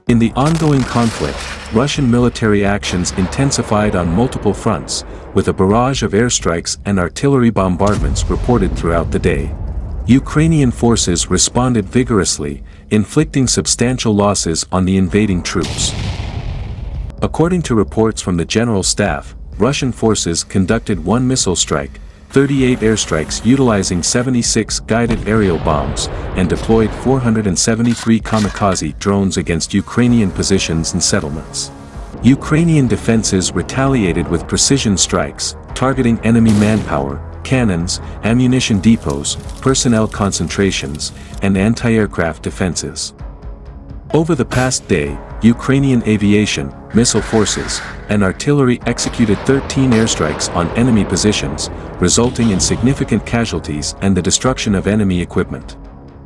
In the ongoing conflict, Russian military actions intensified on multiple fronts, with a barrage of airstrikes and artillery bombardments reported throughout the day. Ukrainian forces responded vigorously, inflicting substantial losses on the invading troops. According to reports from the General Staff, Russian forces conducted 1 missile strike, 38 airstrikes utilizing 76 guided aerial bombs, and deployed 473 kamikaze drones against Ukrainian positions and settlements. Ukrainian defenses retaliated with precision strikes, targeting enemy manpower, cannons, ammunition depots, personnel concentrations, and anti-aircraft defenses. Over the past day, Ukrainian aviation, missile forces, and artillery executed 13 airstrikes on enemy positions, resulting in significant casualties and the destruction of enemy equipment.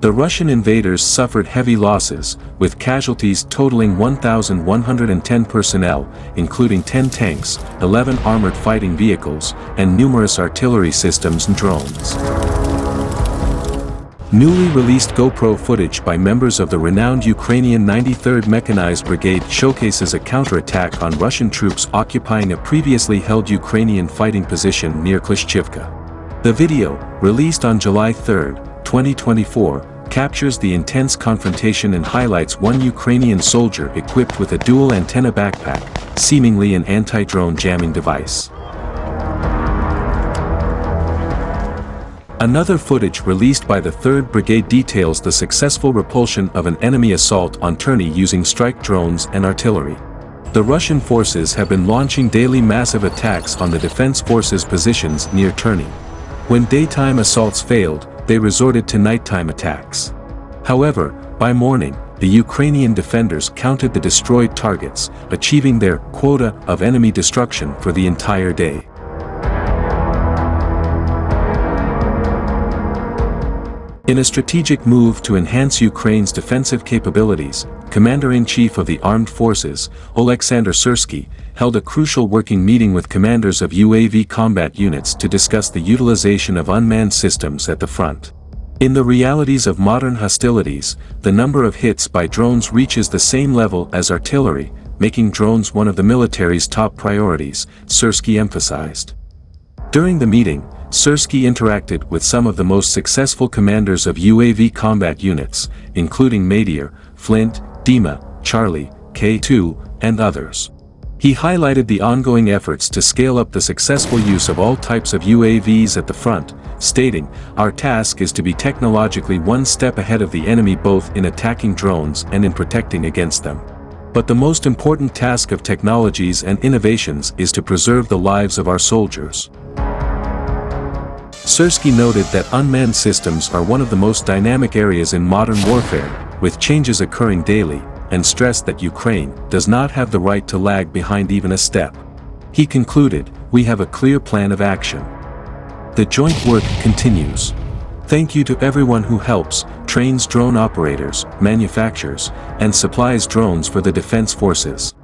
The Russian invaders suffered heavy losses, with casualties totaling 1,110 personnel, including 10 tanks, 11 armored fighting vehicles, and numerous artillery systems and drones. Newly released GoPro footage by members of the renowned Ukrainian 93rd Mechanized Brigade showcases a counterattack on Russian troops occupying a previously held Ukrainian fighting position near Chasivyar. The video, released on July 3, 2024, captures the intense confrontation and highlights one Ukrainian soldier equipped with a dual antenna backpack, seemingly an anti-drone jamming device. Another footage released by the 3rd Brigade details the successful repulsion of an enemy assault on Terny using strike drones and artillery. The Russian forces have been launching daily massive attacks on the defense forces' positions near Terny. When daytime assaults failed, they resorted to nighttime attacks. However, by morning, the Ukrainian defenders counted the destroyed targets, achieving their quota of enemy destruction for the entire day. In a strategic move to enhance Ukraine's defensive capabilities, Commander-in-Chief of the Armed Forces, Oleksandr Syrsky, held a crucial working meeting with commanders of UAV combat units to discuss the utilization of unmanned systems at the front. In the realities of modern hostilities, the number of hits by drones reaches the same level as artillery, making drones one of the military's top priorities, Syrsky emphasized. During the meeting, Syrsky interacted with some of the most successful commanders of UAV combat units, including Madier, Flint, Dima, Charlie, K2, and others. He highlighted the ongoing efforts to scale up the successful use of all types of UAVs at the front, stating, "Our task is to be technologically one step ahead of the enemy both in attacking drones and in protecting against them. But the most important task of technologies and innovations is to preserve the lives of our soldiers." Syrsky noted that unmanned systems are one of the most dynamic areas in modern warfare, with changes occurring daily, and stressed that Ukraine does not have the right to lag behind even a step. He concluded, "We have a clear plan of action. The joint work continues. Thank you to everyone who helps, trains drone operators, manufactures, and supplies drones for the defense forces."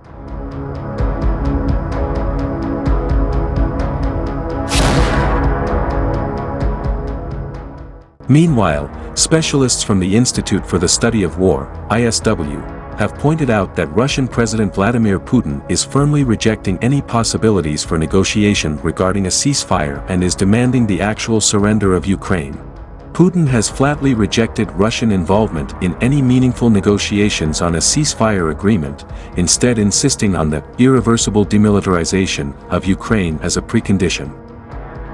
Meanwhile, specialists from the Institute for the Study of War, ISW, have pointed out that Russian President Vladimir Putin is firmly rejecting any possibilities for negotiation regarding a ceasefire and is demanding the actual surrender of Ukraine. Putin has flatly rejected Russian involvement in any meaningful negotiations on a ceasefire agreement, instead insisting on the irreversible demilitarization of Ukraine as a precondition.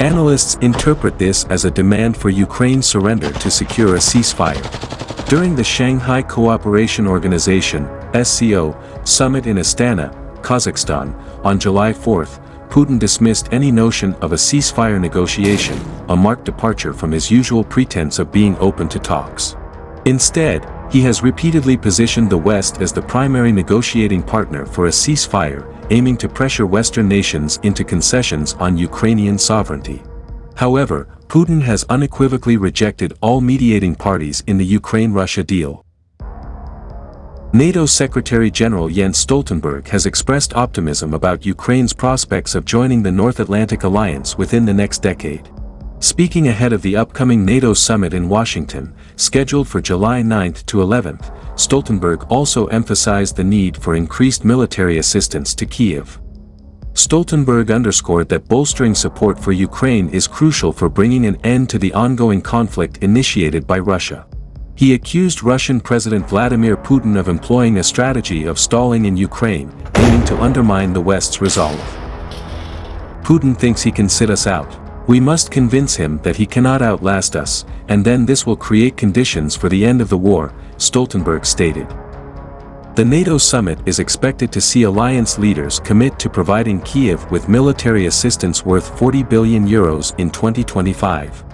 Analysts interpret this as a demand for Ukraine's surrender to secure a ceasefire. During the Shanghai Cooperation Organization (SCO) summit in Astana, Kazakhstan, on July 4, Putin dismissed any notion of a ceasefire negotiation, a marked departure from his usual pretense of being open to talks. Instead, he has repeatedly positioned the West as the primary negotiating partner for a ceasefire, aiming to pressure Western nations into concessions on Ukrainian sovereignty. However, Putin has unequivocally rejected all mediating parties in the Ukraine-Russia deal. NATO Secretary-General Jens Stoltenberg has expressed optimism about Ukraine's prospects of joining the North Atlantic Alliance within the next decade. Speaking ahead of the upcoming NATO summit in Washington, scheduled for July 9 to 11, Stoltenberg also emphasized the need for increased military assistance to Kyiv. Stoltenberg underscored that bolstering support for Ukraine is crucial for bringing an end to the ongoing conflict initiated by Russia. He accused Russian President Vladimir Putin of employing a strategy of stalling in Ukraine, aiming to undermine the West's resolve. Putin thinks he can sit us out. We must convince him that he cannot outlast us, and then this will create conditions for the end of the war, Stoltenberg stated. The NATO summit is expected to see alliance leaders commit to providing Kyiv with military assistance worth €40 billion in 2025.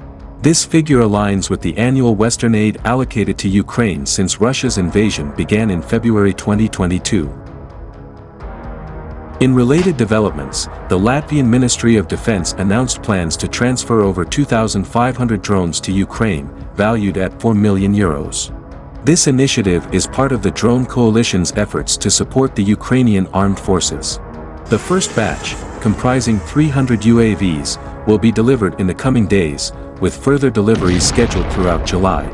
This figure aligns with the annual Western aid allocated to Ukraine since Russia's invasion began in February 2022. In related developments, the Latvian Ministry of Defense announced plans to transfer over 2,500 drones to Ukraine, valued at €4 million. This initiative is part of the Drone Coalition's efforts to support the Ukrainian armed forces. The first batch, comprising 300 UAVs, will be delivered in the coming days, with further deliveries scheduled throughout July.